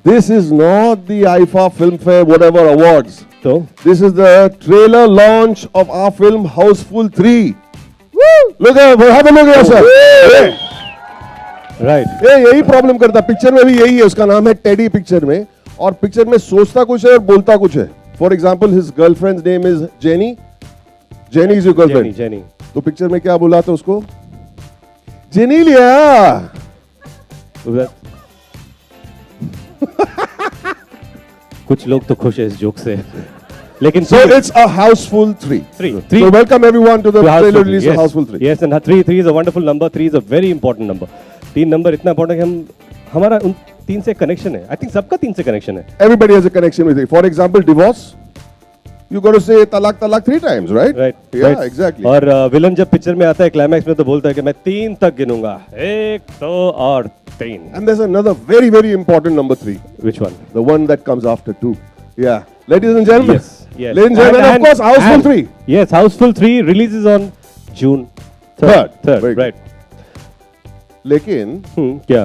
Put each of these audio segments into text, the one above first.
This is not the IFA Filmfare whatever awards. So This is the trailer launch of our film Housefull 3. Woo! Look at, have a look here, sir. right. ये यही problem करता, picture में भी यही है, उसका नाम है टेडी पिक्चर में, और पिक्चर में सोचता कुछ है और बोलता कुछ है. For example his girlfriend name is jenny. Jenny is your girlfriend. Jenny. तो पिक्चर में क्या बोला था उसको? जेनी लिया. कुछ लोग तो खुश है इस जोक से, लेकिन So it's a Housefull 3. Three. So welcome everyone to the trailer release yes. of Housefull 3. Yes, and three is a wonderful number. 3 is a very important number. 3 number इतना important है कि हमारा उन 3 से कनेक्शन है. I think सबका 3 से connection है. Everybody has a connection with it. For example, divorce. You got to say talak 3 times, right? Right. Yeah, right. exactly. और विलन जब पिक्चर में आता है क्लाइमैक्स में तो बोलता है कि मैं 3 तक गिनूंगा. 1 2 और 3. And there's another very, very important number 3. Which one? The one that comes after 2. Yeah. Ladies and gentlemen. Yes. Yes. Ladies and gentlemen, of course, Housefull 3. Yes, Housefull 3 releases on June 3rd. Very good. Right. लेकिन क्या?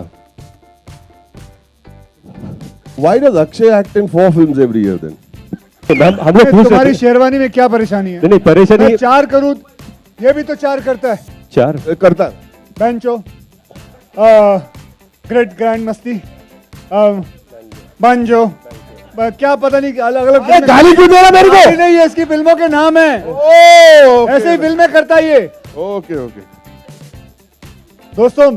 why does Akshay act in 4 films every year then? हम लोग पूछ तुम्हारी शेरवानी में क्या परेशानी है? नहीं परेशानी. मैं 4 करूं, ये भी तो 4 करता है. 4 करता. बेंचो, ग्रेट ग्रैंड मस्ती, बंजो, क्या पता नहीं अलग अलग. गाली क्यों दे रहा मेरे को? नहीं, ये इसकी फिल्मों के नाम है. ऐसे ही फिल्में करता है ये. Okay okay. दोस्तों,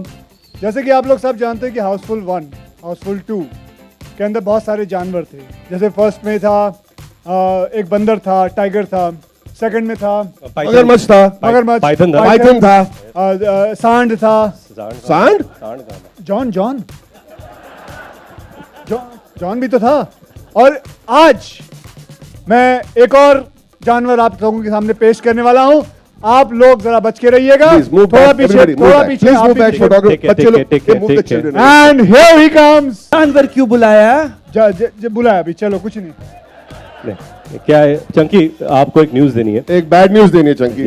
जैसे कि आप लोग सब जानते हैं कि हाउसफुल 1, हाउसफुल 2 के अंदर बहुत सारे जानवर थे. जैसे फर्स्ट में था एक बंदर था, टाइगर था. सेकंड में था मगरमच्छ था. मगरमच्छ. पाइथन था. सांड था. सांड? जॉन जॉन जॉन भी तो था. और आज मैं एक और जानवर आप लोगों के सामने पेश करने वाला हूं. आप लोग जरा बच के रहिएगा. थोड़ा पीछे, थोड़ा पीछे. And here he comes. जानवर क्यों बुलाया? बुलाया अभी. चलो कुछ नहीं. क्या है चंकी, आपको एक न्यूज़ देनी है. एक बैड न्यूज़ देनी है Chunky.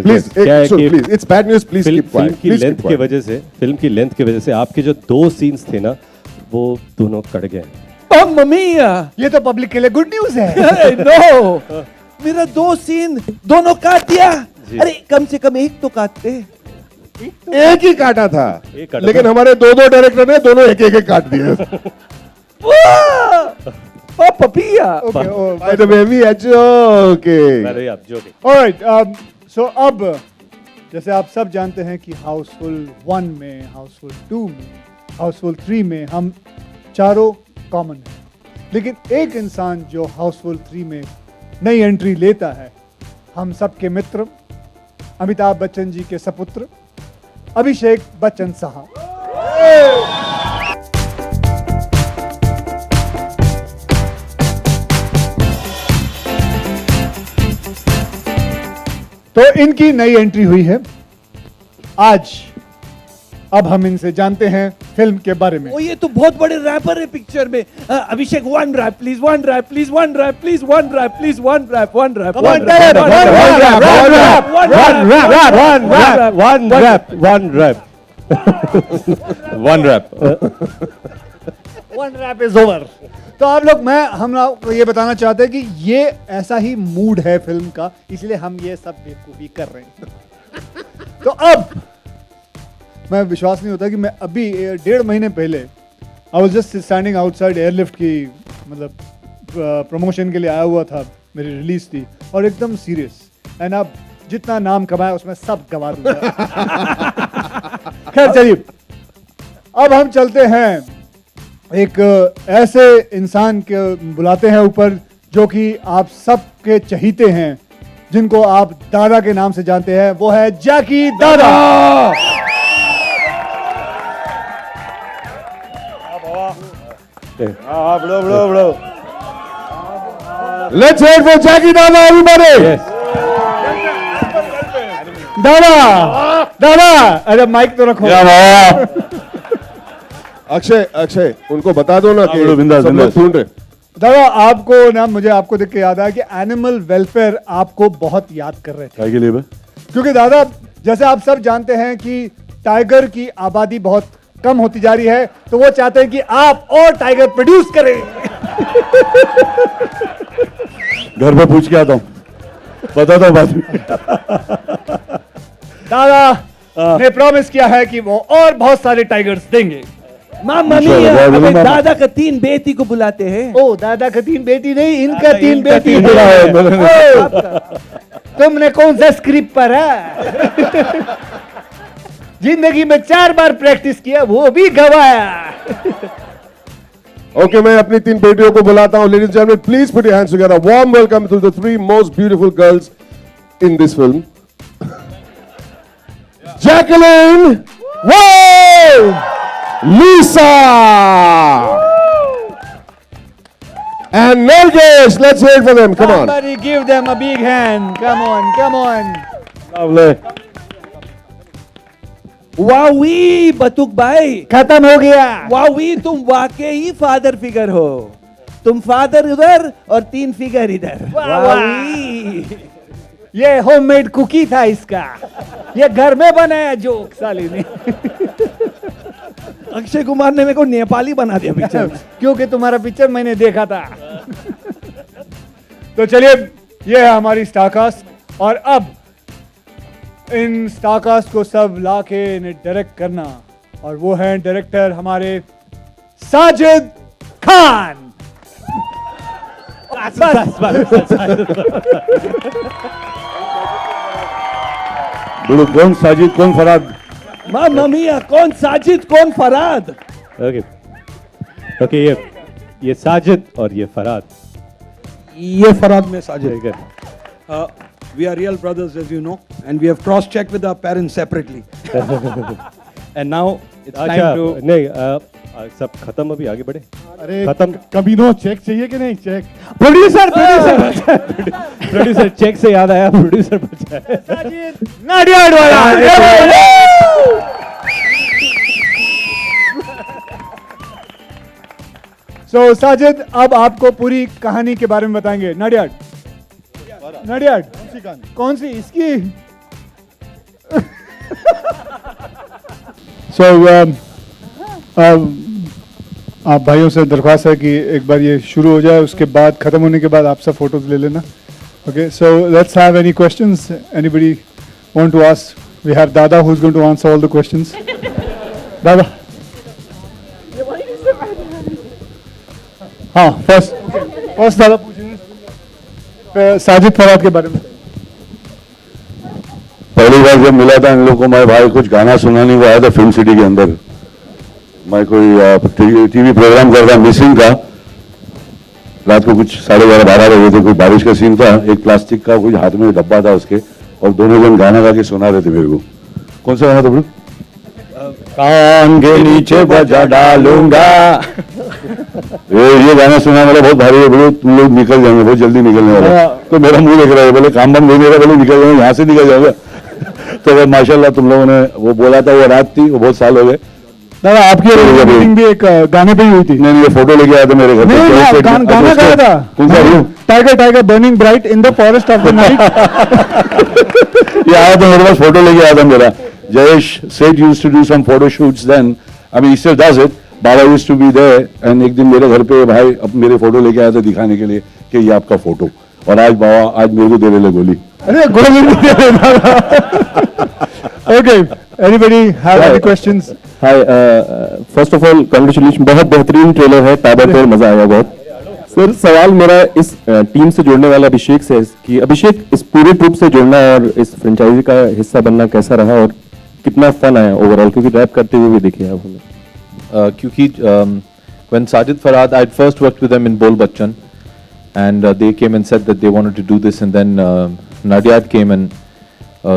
Please please it's bad news. Please keep quiet. Film की लेंथ की वजह से आपके जो 2 सीन्स थे ना वो दोनों कट गए. मम्मा मिया, ये तो पब्लिक के लिए गुड न्यूज़ है. नो, मेरा 2 सीन दोनों काट दिया. अरे कम से कम एक तो काटते. एक ही काटा था, लेकिन हमारे 2 डायरेक्टर ने दोनों एक काट दिए. पापा पिया. By the way, we are joking. अरे आप joking. Alright, so अब जैसे आप सब जानते हैं कि हाउसफुल 1 में, हाउसफुल 2 में, हाउसफुल 3 में हम चारों कॉमन हैं. लेकिन एक इंसान जो हाउसफुल 3 में नई एंट्री लेता है, हम सबके मित्र, अमिताभ बच्चन जी के सपुत्र अभिषेक बच्चन साहब. तो इनकी नई एंट्री हुई है आज. अब हम इनसे जानते हैं फिल्म के बारे में. ओ ये तो बहुत बड़े रैपर है पिक्चर में. Abhishek 1 rap please, 1 rap please, 1 rap please, 1 rap please, 1 rap, 1 rap, 1 rap, 1 rap is over. तो आप लोग, हम लोग ये बताना चाहते हैं कि ये ऐसा ही मूड है फिल्म का, इसलिए हम ये सब बेवकूफी कर रहे हैं. तो अब मैं विश्वास नहीं होता कि मैं अभी 1.5 महीने पहले I was just standing outside airlift की, मतलब प्रमोशन के लिए आया हुआ था. मेरी रिलीज थी और एकदम सीरियस. एंड अब जितना नाम कमाया उसमें सब गवा दूंगा. खैर चलिए, अब हम चलते हैं एक ऐसे इंसान के बुलाते हैं ऊपर जो कि आप सबके चहीते हैं, जिनको आप दादा के नाम से जानते हैं. वो है जैकी दादा. बड़ो. Let's hear it for Jackie Dada, everybody. Yes. दादा, अरे माइक तो रखो. अक्षय उनको बता दो ना कि बिंदास सुन रहे. दादा आपको ना, मुझे आपको देख के याद आया कि एनिमल वेलफेयर आपको बहुत याद कर रहे थे. के लिए क्योंकि दादा, जैसे आप सब जानते हैं कि टाइगर की आबादी बहुत कम होती जा रही है, तो वो चाहते हैं कि आप और टाइगर प्रोड्यूस करें। घर पे पूछ के आता हूँ, बताता हूँ बाद में। दादा ने प्रॉमिस किया है कि वो और बहुत सारे टाइगर्स देंगे। मम्मी हमें दादा का 3 बेटी को बुलाते हैं। ओ दादा का 3 बेटी नहीं, इनका 3 बेटी तीन है। है। तुमने कौन सा स्क्रिप्ट पढ़ा? जिंदगी में 4 बार प्रैक्टिस किया, वो भी गवाया। ओके, मैं अपनी 3 बेटियों को बुलाता हूं. Ladies and gentlemen, please put your hands together. Warm welcome to the 3 most beautiful girls in this film. Jacqueline, whoa, Lisa, and Nargis. Let's hear it for them. Come on. Somebody give them a big hand. Come on, come on. Lovely. वावी बतुक भाई, खत्म हो गया। वावी तुम वाकई father figure हो। तुम father उधर और 3 फिगर इधर। वाह, वाह। वावी ये होममेड कुकी था इसका, ये घर में बनाया जोक साली ने। अक्षय कुमार ने मेरे को नेपाली बना दिया पिक्चर में। क्योंकि तुम्हारा पिक्चर मैंने देखा था। तो चलिए, ये है हमारी स्टारकास्ट, और अब इन स्टारकास्ट को सब लाके इन्हें डायरेक्ट करना, और वो हैं डायरेक्टर हमारे साजिद खान। बोलो, कौन साजिद कौन फराद? मामा मिया, कौन साजिद कौन फराद? ओके ओके, ये साजिद और ये फराद. ये फराद में Sajid. Very good. We are real brothers, as you know, and we have cross-checked with our parents separately. And now it's अच्छा, time to नहीं सब खत्म, अभी आगे बढ़े. अरे खत्म. कमीनो, चेक चाहिए कि नहीं? चेक। प्रोड्यूसर प्रोड्यूसर चेक से याद आया, प्रोड्यूसर बचा है. नाडियाड वाला। So, साजिद, अब आपको पूरी कहानी के बारे में बताएंगे. नाडियाड, नाडियाड, कौन सी इसकी? So, आप भाइयों से दरख्वास्त है कि एक बार ये शुरू हो जाए, उसके बाद खत्म होने के बाद आप सब फोटोज ले लेना. Okay, so let's have any questions. Anybody want to ask? We have Dada who's going to answer all the questions. Dada. हाँ, फर्स्ट दादा पूछेंगे साजिद फराद के बारे में. पहली बार जब मिला था इन लोगों को, मैं भाई कुछ गाना सुनाने को आया था फिल्म सिटी के अंदर. मैं कोई टीवी प्रोग्राम कर रहा मिसिंग का. रात को कुछ 11:30-12 बजे थे. कोई बारिश का सीन था. एक प्लास्टिक का कोई हाथ में डब्बा था उसके, और दोनों जन गाना गा के सुना रहे थे मेरे को. कौन सा गाना था बोलो? कान के नीचे बजा डालूंगा. ये गाना सुना मेरा बहुत भारी है. बोलो तुम लोग निकल जाएंगे, बहुत जल्दी निकलने वाला. तो मेरा मुंह देख रहा है, बोले काम बम देने का, बोले निकल जाएंगे, यहाँ से निकल जाओगे. तो माशाल्लाह तुम लोगों ने वो बोला था, वो रात थी, वो बहुत साल हो गए. दादा, आपकी मीटिंग भी एक गाने पे ही हुई थी. नहीं, ये फोटो लेके आया था मेरे घर पे. गाना गाया था. कौन सा? Tiger tiger burning bright in the forest of the night. ये आया था मेरे पास, फोटो लेके आया था मेरा. Jayesh said he used to do some photo shoots then. I mean, he still does it. Baba used to be there. And एक दिन मेरे घर पे भाई अब मेरे फोटो लेके आया था दिखाने के लिए कि ये आपका फोटो. और आज बाबा आज मेरे को दे रहे गोली. अरे गोली नहीं दे रहे. Okay. Anybody have any questions? Hi. First of all, congratulations. बहुत बेहतरीन ट्रेलर है. टाइगर पे मजा आया बहुत. सर, सवाल मेरा इस टीम से जुड़ने वाला अभिषेक से है कि अभिषेक, इस पूरे ट्रूप से जुड़ना और इस फ्रेंचाइजी का हिस्सा बनना कैसा रहा और कितना फन आया ओवरऑल, क्योंकि रैप करते हुए भी देखे आप हमें. क्योंकि when Sajid Farhad, I'd first worked with them in Bol Bachchan, and they came and said that they wanted to do this, and then Nadiad came and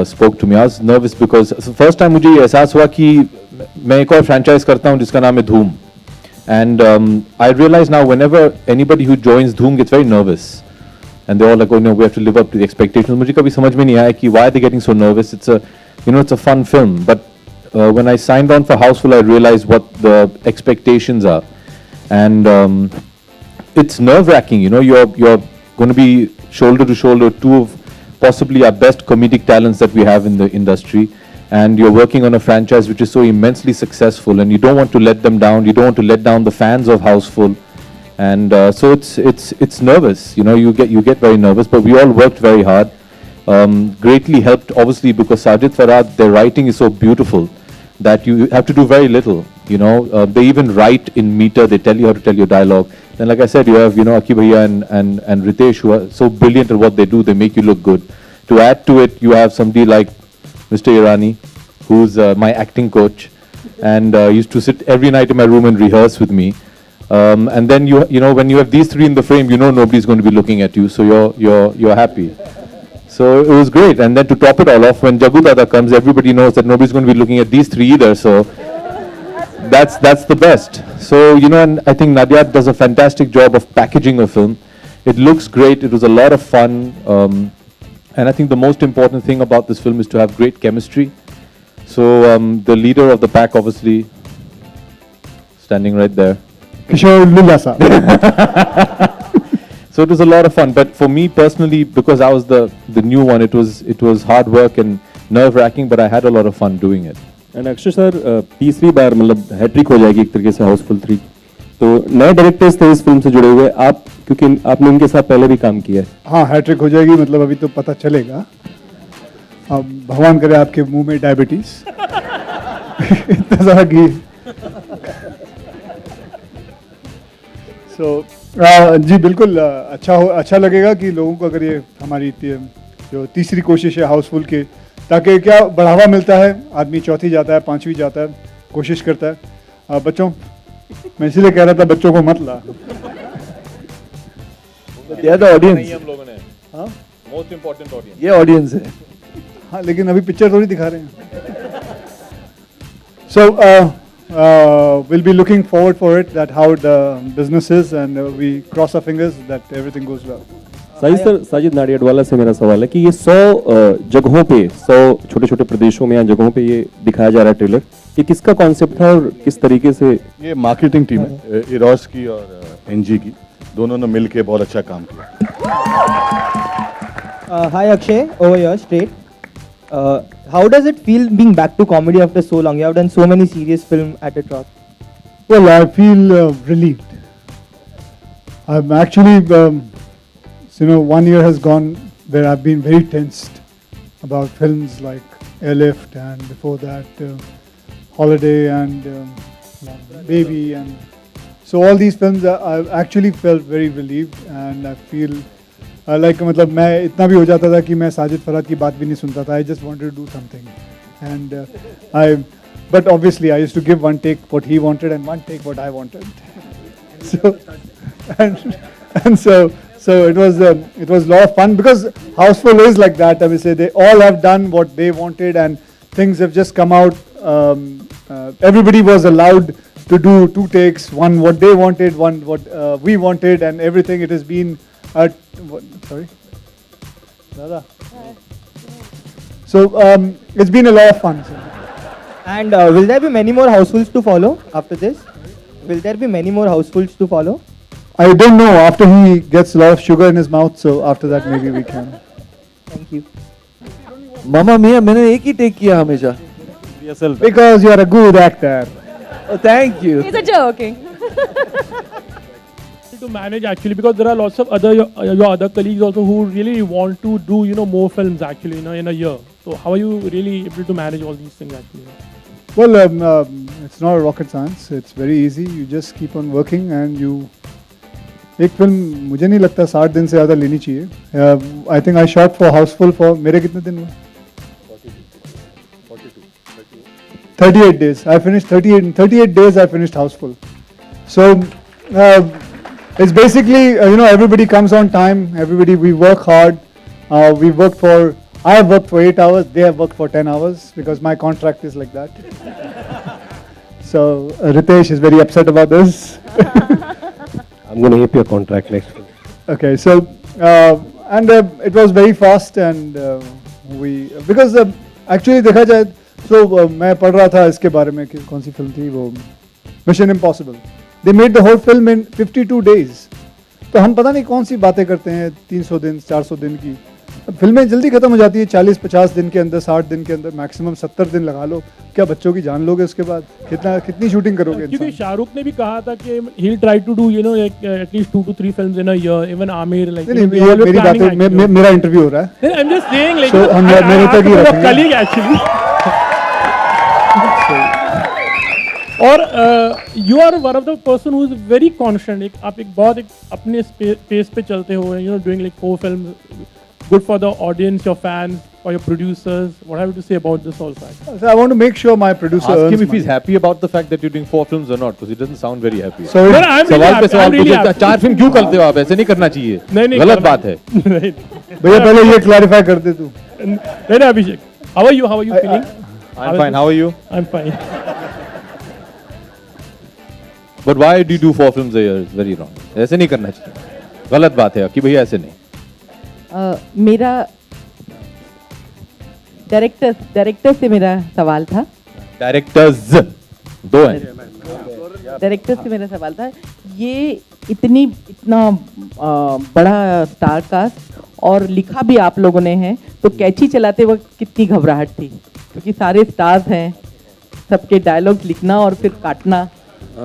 spoke to me. I was nervous because first time मुझे ये एहसास हुआ कि मैं एक और franchise करता हूँ जिसका नाम है धूम. And I realize now whenever anybody who joins Dhoom gets very nervous, and they're all like, oh no, we have to live up to the expectations. मुझे कभी समझ में नहीं आया कि why are they getting so nervous? It's a, you know, it's a fun film. But when I signed on for Housefull, I realized what the expectations are, and it's nerve-wracking. You know, you're going to be shoulder to shoulder two of possibly our best comedic talents that we have in the industry, and you're working on a franchise which is so immensely successful, and you don't want to let them down. You don't want to let down the fans of Houseful, and so it's nervous. You know, you get very nervous. But we all worked very hard. Greatly helped, obviously, because Sajid Farhad, their writing is so beautiful that you have to do very little. You know, they even write in meter. They tell you how to tell your dialogue. Then, like I said, you have Aki Bhaiya and Ritesh, who are so brilliant at what they do. They make you look good. To add to it, you have somebody like Mr. Irani, who's my acting coach, and used to sit every night in my room and rehearse with me. And then you know, when you have these three in the frame, you know nobody's going to be looking at you, so you're happy. So it was great. And then to top it all off, when Jagu Dada comes, everybody knows that nobody's going to be looking at these three either. So that's the best. So, you know, and I think Nadia does a fantastic job of packaging a film. It looks great. It was a lot of fun. And I think the most important thing about this film is to have great chemistry. So the leader of the pack, obviously, standing right there. Kishore Lulasa. So it was a lot of fun, but for me personally, because I was the new one, it was hard work and nerve-wracking, but I had a lot of fun doing it. And Akshay sir तीसरी बार मतलब hat trick हो जाएगी एक तरीके से हाउसफुल 3, तो नए directors थे इस फिल्म से जुड़े हुए, आप क्योंकि आपने उनके साथ पहले भी काम किया है. हाँ, हैट्रिक हो जाएगी मतलब अभी तो पता चलेगा. अब भगवान करे आपके मुंह में डायबिटीज इतना सारा घी. सो जी बिल्कुल अच्छा लगेगा कि लोगों को अगर ये हमारी जो तीसरी कोशिश है हाउसफुल के, ताकि क्या बढ़ावा मिलता है, आदमी चौथी जाता है, पांचवी जाता है, कोशिश करता है. बच्चों, मैं इसीलिए कह रहा था बच्चों को मत ला. ऑडियंस हम लोगों ने, हाँ, मोस्ट इम्पोर्टेंट ऑडियंस, ये ऑडियंस है. हाँ, लेकिन अभी पिक्चर थोड़ी दिखा रहे हैं. सो we'll be looking forward for it, that how the business is, and we cross our fingers that everything goes well. Sajid Nadiadwala से मेरा सवाल है कि ये 100 जगहों पे, 100 छोटे छोटे प्रदेशों में या जगहों पे ये दिखाया जा रहा है ट्रेलर, ये किसका कॉन्सेप्ट था और किस तरीके से? ये मार्केटिंग टीम है, इरोस की और एनजी की, दोनों ने मिलके बहुत अच्छा काम किया. Hi Akshay, over here, straight. How does it feel being back to comedy after so long? You have done so many serious films at a trot. Well, I feel relieved. I'm actually, you know, 1 year has gone where I've been very tensed about films like Airlift, and before that Holiday and Baby, and so all these films I've actually felt very relieved, and I feel like मतलब मैं इतना भी हो जाता था कि मैं साजिद फरहाद की बात भी नहीं सुनता था. I just wanted to do something, and but obviously I used to give one take what he wanted and one take what I wanted. So and so it was a lot of fun, because Houseful is like that. I would say they all have done what they wanted, and things have just come out. Everybody was allowed to do 2 takes, one what they wanted, one what we wanted, and everything. It has been sorry, Dada. So it's been a lot of fun. And will there be many more Housefuls to follow after this? Will there be many more Housefuls to follow? I don't know. After he gets a lot of sugar in his mouth, so after that maybe we can. Thank you. मामा मियाँ मैंने एक ही take किया हमेशा. Because you are a good actor. Oh, thank you. He's a joking. To manage actually, because there are lots of other your other colleagues also who really want to do more films actually in a year. So how are you really able to manage all these things actually? Well, it's not a rocket science. It's very easy. You just keep on working, and you. एक film मुझे नहीं लगता 60 दिन से ज़्यादा लेनी चाहिए. I think I shot for Houseful for मेरे कितने दिन हुए? 38 days. I finished 38. In 38 days, I finished Houseful. So it's basically everybody comes on time. Everybody, we work hard. We work for. I have worked for 8 hours. They have worked for 10 hours because my contract is like that. So Ritesh is very upset about this. I'm going to hit your contract next week. Okay, so and it was very fast, and we because actually देखा जाए तो मैं पढ़ रहा था इसके बारे में कि कौन सी फिल्म थी वो, Mission Impossible. They made the whole film in 52 days. तो हम पता नहीं कौन सी बातें करते हैं 300 दिन 400 दिन की. फिल्में जल्दी खत्म हो जाती है 40-50 दिन के अंदर, 60 दिन के अंदर, मैक्सिमम 70 दिन लगा लो। क्या बच्चों की जान लोगे उसके बाद? कितनी शूटिंग करोगे? क्योंकि शाहरुख ने भी कहा था कि he'll try to do at least 2 to 3 films in a year. Even Aamir like. नहीं, मेरी बात है, मेरा इंटरव्यू हो रहा है। I'm just saying like. So, हम मेरे तक ही रखेंगे। colleague actually. और you are one of the person who is very constant. आप एक बहुत अपने पेस पे चलते हो, doing like 4 films, good for the audience, your fans, or your producers. What have you to say about this also? So I want to make sure my producer Ask earns him if money. he's happy about the fact that you're doing 4 films or not, because he doesn't sound very happy. So No, I'm really सवाल पे happy. सवाल I'm really पूछे, happy. 4 film क्यों करते हो आप? ऐसे नहीं करना चाहिए, नहीं, गलत करना- बात है। नहीं, भैया पहले ये क्लैरिफाई कर दे तू। नहीं, Abhishek. How are you feeling? I'm fine. How are you? I'm fine. But why do you do 4 films a year? It's very wrong. ऐसे नहीं करना चाहिए, गलत बात है कि भैया ऐसे नहीं। मेरा डायरेक्टर से मेरा सवाल था। डायरेक्टर्स 2 हैं। डायरेक्टर से मेरा सवाल था, ये इतना बड़ा स्टार कास्ट और लिखा भी आप लोगों ने है, तो कैची चलाते वक्त कितनी घबराहट थी? क्योंकि सारे स्टार्स हैं, सबके डायलॉग्स लिखना और फिर काटना।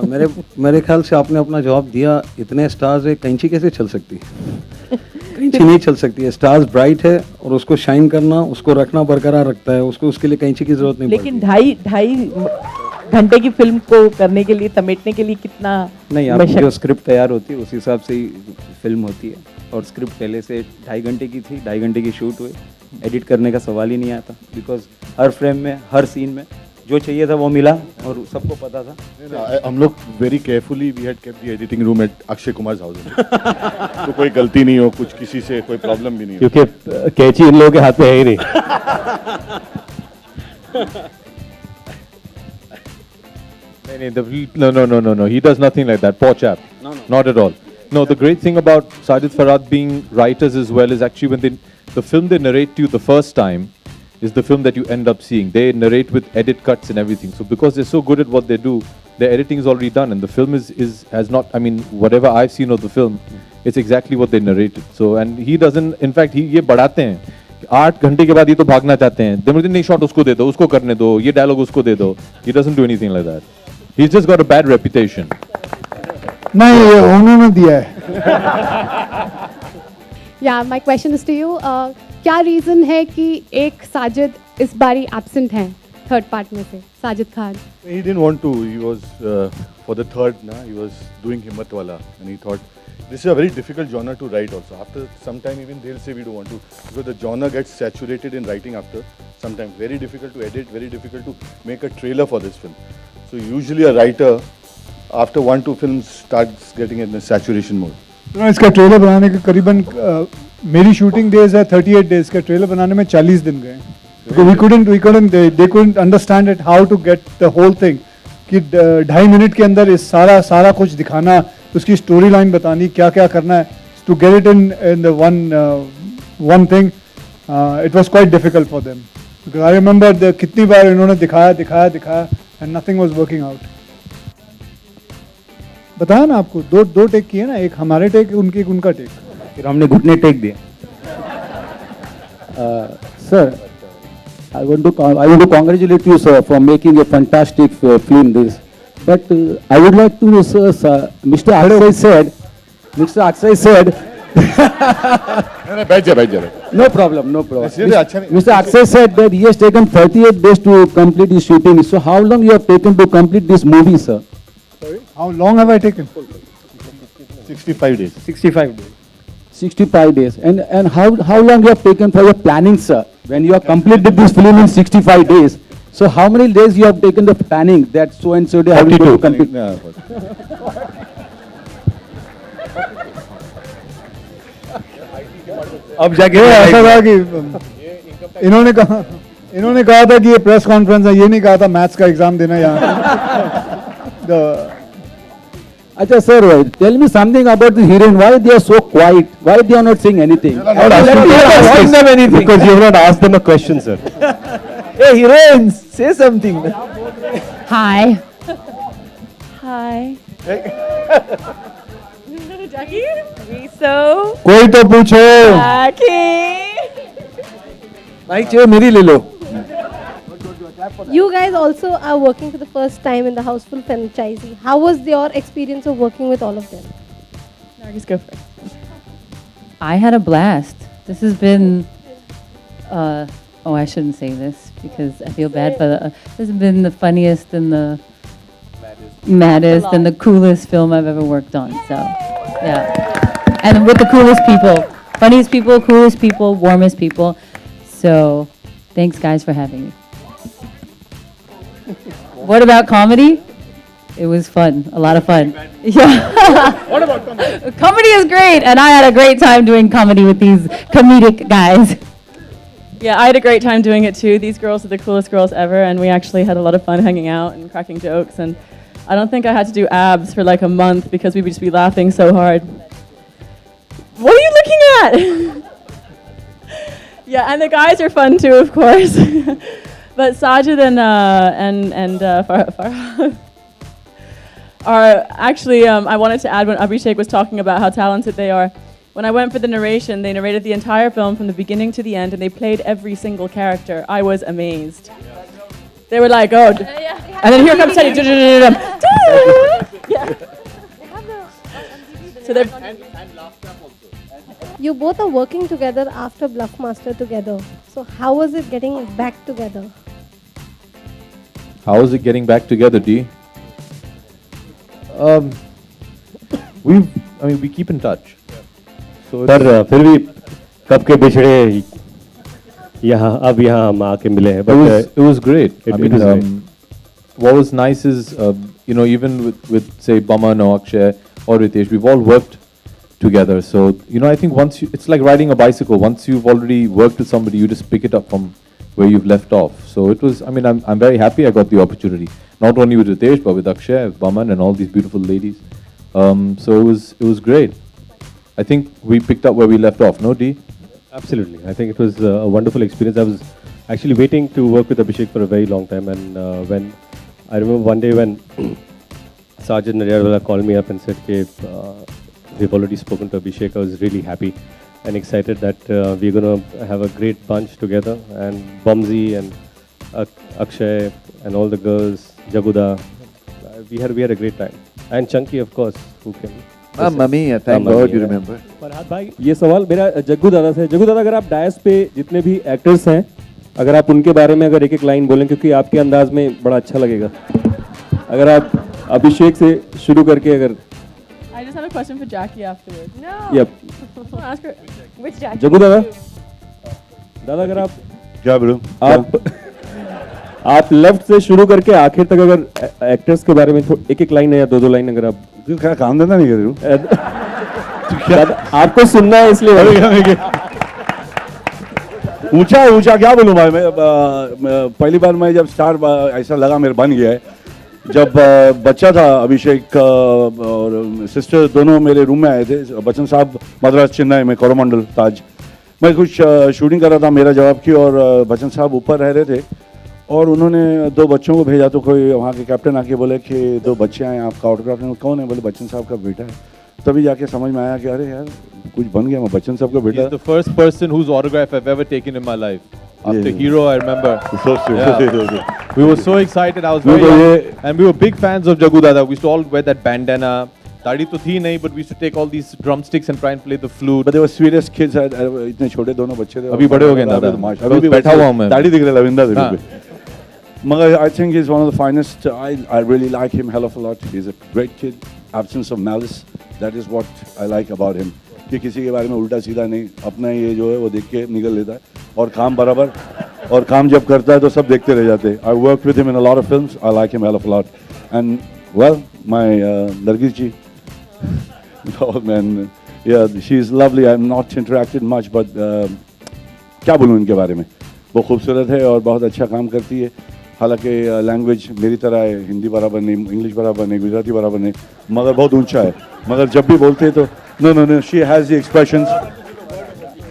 मेरे ख्याल से आपने अपना जवाब दिया। इतने स्टार्स है, कैंची कैसे चल सकती है? कैंची नहीं चल सकती है। स्टार्स ब्राइट है और उसको शाइन करना, उसको रखना, बरकरार रखता है उसको, उसके लिए कैंची की जरूरत नहीं लेकिन पड़ती। ढाई घंटे की फिल्म को करने के लिए, समेटने के लिए कितना नहीं, आपकी जो स्क्रिप्ट तैयार होती है उस हिसाब से ही फिल्म होती है। और स्क्रिप्ट पहले से 2.5 घंटे की थी, 2.5 घंटे की शूट हुई। एडिट करने का सवाल ही नहीं आता, बिकॉज हर फ्रेम में, हर सीन में जो चाहिए था वो मिला और सबको पता था। हम लोग very carefully we had kept the editing room at Akshay Kumar house. तो कोई गलती नहीं हो, कुछ किसी से कोई प्रॉब्लम भी नहीं हो, क्योंकि कैची इन लोगों के हाथ में है ही नहीं। No. He does nothing like that. Poor chap. No. Not at all. No, the great thing about Sajid Farhad being writers as well is actually when the film they narrate to you the first time is the film that you end up seeing. They narrate with edit cuts and everything. So because they're so good at what they do, their editing is already done, and the film has not. I mean, whatever I've seen of the film, it's exactly what they narrated. So and he doesn't. In fact, ये बढ़ाते हैं। 8 घंटे के बाद ये तो भागना चाहते हैं। दे मुझे नहीं शॉट उसको दे दो, उसको करने दो, ये डायलॉग उसको दे दो। He doesn't do anything like that. He's just got a bad reputation. नहीं, ये उन्होंने दिया है। Yeah, my question is to you. क्या रीजन है कि एक साजिद इस बारी एब्सेंट हैं थर्ड पार्ट में से, Sajid Khan? He didn't want to. He was for the third. He was doing Himmat Wala, and he thought this is a very difficult genre to write. Also, after some time, even they'll say we don't want to, because the genre gets saturated in writing after some time. Very difficult to edit. Very difficult to make a trailer for this film. So usually a writer, after 1-2 films, starts getting in a saturation mode. इसका trailer बनाने के करीबन मेरी shooting days है 38 days का, trailer बनाने में 40 दिन गए। they couldn't understand it, how to get the whole thing, कि 2.5 मिनट के अंदर इस सारा कुछ दिखाना, उसकी स्टोरी लाइन बतानी, क्या क्या करना है, to get it in the one thing, it was quite difficult for them, because I remember कितनी बार इन्होंने दिखाया and nothing was working out. बताया ना आपको, दो टेक किए ना, एक हमारे टेक, उनका टेक, फिर हमने घुटने टेक दिए। Sir, I want to congratulate you, sir, for making a fantastic film. This, but I would like to know, sir, Mr. Akshay said. बैठ जा। No problem. Mr. Akshay said that he has taken 38 days to complete his shooting. So how long you have taken to complete this movie, sir? Sorry? How long have I taken? 65 days. 65 days. 65 days. And how long you have taken for your planning, sir? When you have completed this film in 65 days, so how many days you have taken the planning that so and so day I will go to complete? अब जाके ऐसा था कि इन्होंने कहा था कि ये प्रेस कॉन्फ्रेंस है, ये नहीं कहा था मैथ्स का एग्जाम देना यहाँ। Acha sir, tell me something about the heroine. Why they are so quiet? Why they are not saying anything? Asking them anything. Because you have not asked them a question, sir. Hey heroines, say something. Hi. Jackie? So. कोई तो पूछो। Jackie. Mic चाहिए मेरी ले लो. You guys also are working for the first time in the Houseful franchise. How was your experience of working with all of them? Nargis, go for it. I had a blast. This has been, oh, I shouldn't say this because I feel bad, but this has been the funniest and the maddest and the coolest film I've ever worked on. So, yeah. And with the coolest people, funniest people, coolest people, warmest people. So, thanks guys for having me. What about comedy? It was fun, a lot of fun. Yeah. What about comedy? Comedy is great, and I had a great time doing comedy with these comedic guys. Yeah, I had a great time doing it too. These girls are the coolest girls ever, and we actually had a lot of fun hanging out and cracking jokes. And I don't think I had to do abs for like a month because we would just be laughing so hard. What are you looking at? Yeah, and the guys are fun too, of course. But Sajid and Farhad are actually, I wanted to add when Abhishek was talking about how talented they are. When I went for the narration, they narrated the entire film from the beginning to the end, and they played every single character. I was amazed. They were like, oh, and then here comes Teddy. Yeah. So they're. You both are working together after Bluffmaster together. So how was it getting back together? How is it getting back together, D? We keep in touch. So पर फिर भी कब के बिछड़े यहाँ अब यहाँ हम आके मिले हैं. But it was great. It was great. What was nice is, even with say Baman or Akshay or Ritesh, we've all worked together. So, I think it's like riding a bicycle. Once you've already worked with somebody, you just pick it up from where you've left off. So it was, I'm very happy I got the opportunity. Not only with Ritesh, but with Akshay, Baman and all these beautiful ladies. So it was great. I think we picked up where we left off, no D? Absolutely. I think it was a wonderful experience. I was actually waiting to work with Abhishek for a very long time. And when I remember one day when Sergeant Naryadwala called me up and said, okay, we've already spoken to Abhishek, I was really happy and excited that we're going to have a great bunch together. And Bumsy and Akshay and all the girls, Jaguda, we had a great time. And Chunky, of course, who can... Mummy, thank God you remember. Farhad भाई, ये सवाल मेरा जग्गू दादा से. जग्गू दादा, अगर आप DISE पे जितने भी एक्टर्स हैं, अगर आप उनके बारे में अगर एक लाइन बोलें, क्योंकि आपके अंदाज में बड़ा अच्छा लगेगा. अगर आप अभिषेक से शुरू करके अगर. I just have a question for Jackie afterwards. No. Yep. Ask her. Which Jackie? Jaggu दादा. दादा अगर आप. क्या बोलूं? आप लेफ्ट से शुरू करके आखिर तक अगर एक्टर्स के बारे में एक लाइन या दो लाइन अगर आप. क्या काम धंधा नहीं कर रहे हो? आपको सुनना है इसलिए. ऊंचा क्या बोलूं भाई. मैं पहली बार मैं जब स्टार ऐसा लगा मेरे बन गया है, जब बच्चा था अभिषेक और सिस्टर दोनों मेरे रूम में आए थे. बच्चन साहब मद्रास चेन्नई में कोरोमंडल ताज. मैं कुछ शूटिंग कर रहा था, मेरा जवाब की, और बच्चन साहब ऊपर रह रहे थे और उन्होंने दो बच्चों को भेजा. तो कोई वहाँ के कैप्टन आके बोले कि दो बच्चे आए आपका ऑटोग्राफ. कौन है? बोले बच्चन साहब का बेटा है. तभी जाके समझ में आया कि अरे यार कुछ बन गया, मैं बच्चन साहब का बेटा. He's the first person whose autograph I've ever taken in my life. After Hero, I remember. Yeah. We were so excited. I was very young, and we were big fans of Jaggu Dada. We used to all wear that bandana. दाढ़ी तो थी नहीं, but we used to take all these drumsticks and try and play the flute. But they were sweetest kids. इतने छोटे दोनों बच्चे थे. अभी बड़े हो गए दादा. अभी भी बैठा हुआ हूँ मैं. दाढ़ी दिख रहा है लविंदा देवी पे. Magar, I think he's one of the finest. I really like him hell of a lot. He's a great kid. Absence of malice. That is what I like about him. कि किसी के बारे में उल्टा सीधा नहीं, अपना ये जो है वो देख के निकल लेता है और काम बराबर. और काम जब करता है तो सब देखते रह जाते हैं. I worked with him in a lot of films. I like him hell of a lot. And well, my Nargis ji. Oh man, yeah, she's lovely. I'm not interacted much, but क्या बोलूँ इनके बारे में. वो खूबसूरत है और बहुत अच्छा काम करती है. हालांकि लैंग्वेज मेरी तरह है, हिंदी बराबर नहीं, इंग्लिश बराबर नहीं, गुजराती बराबर नहीं, मगर बहुत ऊंचा है. मगर जब भी बोलते हैं तो no she has the expressions.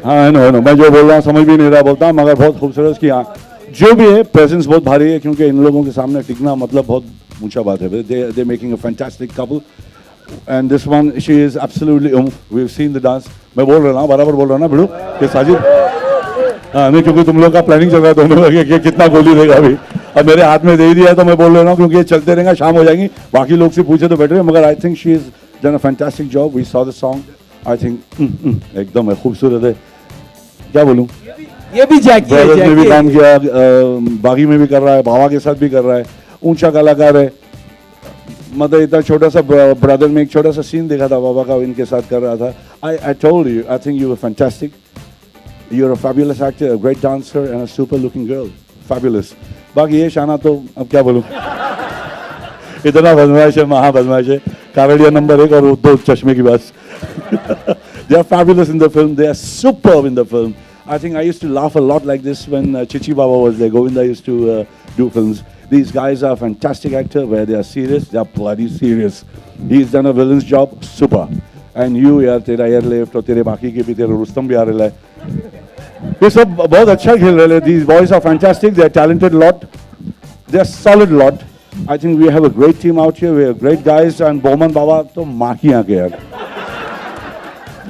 हाँ नो मैं जो बोल रहा हूँ समझ भी नहीं रहा बोलता हूँ, मगर बहुत खूबसूरत की. हाँ जो भी है प्रेजेंस बहुत भारी है, क्योंकि इन लोगों के सामने टिकना मतलब बहुत ऊंचा बात है. They making a fantastic couple. And this one she is absolutely we have seen the dance. मैं बोल रहा हूँ बराबर बोल रहा हूँ ना भिड़ू कि साजिद हाँ नहीं, क्योंकि तुम लोग का प्लानिंग चल रहा है दोनों का कि कितना गोली देगा अभी। अब मेरे हाथ में दे ही दिया तो मैं बोल रहा हूँ, क्योंकि ये चलते रहेगा, शाम हो जाएंगी, बाकी लोग से पूछे तो बेटर है, मगर I think she is done a fantastic job. We saw the song, I think एकदम है, खूबसूरत है, क्या बोलूँ। ये भी जैकी है, ब्रदर्स में भी जैकी काम किया, बागी में भी कर रहा है, बाबा के साथ भी कर रहा है, ऊंचा कलाकार है। मतलब इतना छोटा सा ब्रदर में एक छोटा सा सीन देखा था बाबा का, इनके साथ कर रहा था। I told you, I think you were fantastic, you are a fabulous actor, a great dancer and a super looking girl, fabulous. बाकी ये शाना तो अब क्या बोलूँ, इतना बदमाश है, महा बदमाश है, कावड़िया नंबर 1 और वो 2 चश्मे की बात। They are fabulous in the film, they are superb in the film. I think I used to laugh a lot like this when Chichi Baba was there. Govinda used to do films. These guys are fantastic actors. Where they are serious, they are bloody serious. He's done a villain's job, super. And you, यार तेरा airlift और तेरे बाकी के भी, तेरे रुस्तम भी आ रहा है। ये सब बहुत अच्छा खेल रहे हैं। These boys are fantastic. They are talented lot. They are solid lot. I think we have a great team out here. We have great guys. And Bowman Baba तो माँ की आंखें यार।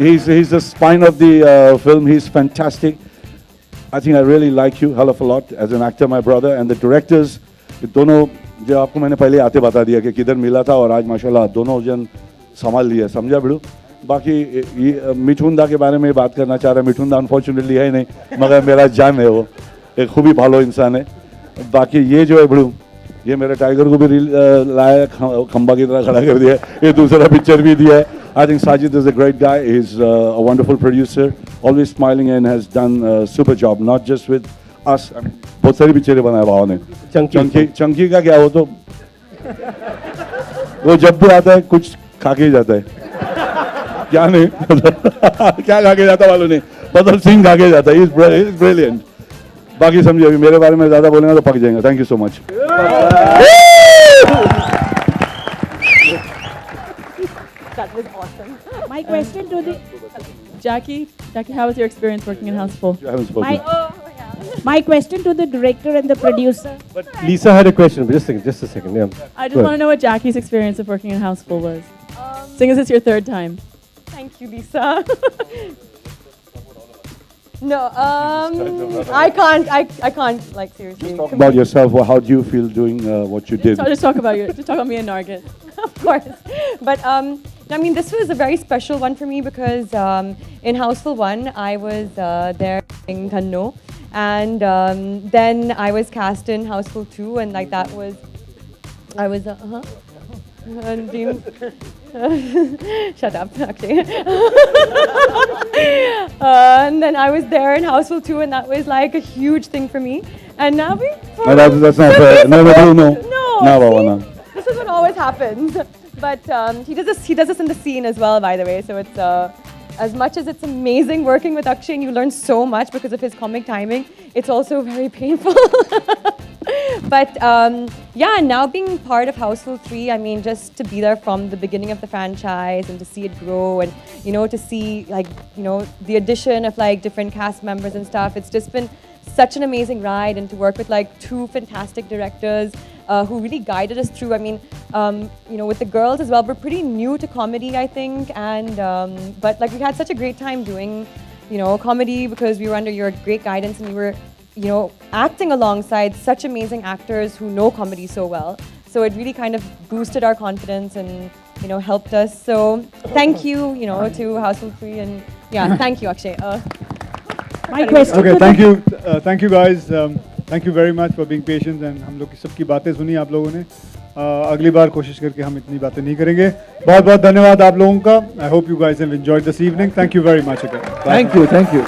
He's the spine of the film. He's fantastic. I think I really like you hell of a lot as an actor, my brother, and the directors. दोनों जो आपको मैंने पहले आते बता दिया कि किधर मिला था, और आज माशाल्लाह दोनों जन संभाल लिया, समझा बिड़ू। बाकी ये मिठुन दा के बारे में बात करना चाह रहा है। मिठुन दा अनफॉर्चुनेटली है ही नहीं, मगर मेरा जान है, वो एक खूबी भालो इंसान है। बाकी ये जो है बिड़ू, ये मेरे टाइगर को भी लाया, खंबा की तरह खड़ा कर दिया, ये दूसरा पिक्चर भी दिया है। I think Sajid is a great guy. He's a wonderful producer, always smiling and has done a super job, not just with us. I mean, बहुत सारी पिक्चरें बनाया बाबा ने। चंकी का क्या, वो तो वो जब भी आता है कुछ खा के ही जाता है, क्या नहीं क्या खा के जाता वालों नहीं, बदल सिंह खा के जाता है। He's brilliant. बाकी समझिए, अभी मेरे बारे में ज़्यादा बोलेंगे तो पक जाएंगे। Thank you so much. That was awesome. My question to the Jackie, how was your experience working in Housefull? I haven't spoken. My question to the director and the producer. But Lisa had a question. But just a second. Yeah. I just want to know what Jackie's experience of working in Housefull was. Seeing as it's your 3rd time. Thank you, Lisa. No, I can't like seriously. Just talk about yourself. How do you feel doing what you did? Just talk about me and Nargis. Of course. But I mean, this was a very special one for me because in Housefull 1, I was there in Dhanno, and then I was cast in Housefull 2, and like that was, I was, shut up, actually. And then I was there in Housefull 2, and that was like a huge thing for me. And now we. No, that's not fair. No. No. This is what always happens. But he does this in the scene as well, by the way. So it's as much as it's amazing working with Akshay, and you learn so much because of his comic timing, it's also very painful. But yeah, now being part of Housefull 3, I mean, just to be there from the beginning of the franchise and to see it grow, and to see the addition of like different cast members and stuff, it's just been such an amazing ride, and to work with like 2 fantastic directors who really guided us through. I mean, with the girls as well, we're pretty new to comedy, I think, and but like we had such a great time doing, comedy because we were under your great guidance, and we were, acting alongside such amazing actors who know comedy so well. So it really kind of boosted our confidence and, helped us. So thank you, to Housefull 3, and yeah, thank you, Akshay. My question. Okay, thank you guys. Thank you very much for being patient, and हम लोग की सबकी बातें सुनी आप लोगों ने। अगली बार कोशिश करके हम इतनी बातें नहीं करेंगे। बहुत बहुत धन्यवाद आप लोगों का। I hope you guys have enjoyed this evening. Thank you very much again. Thank you.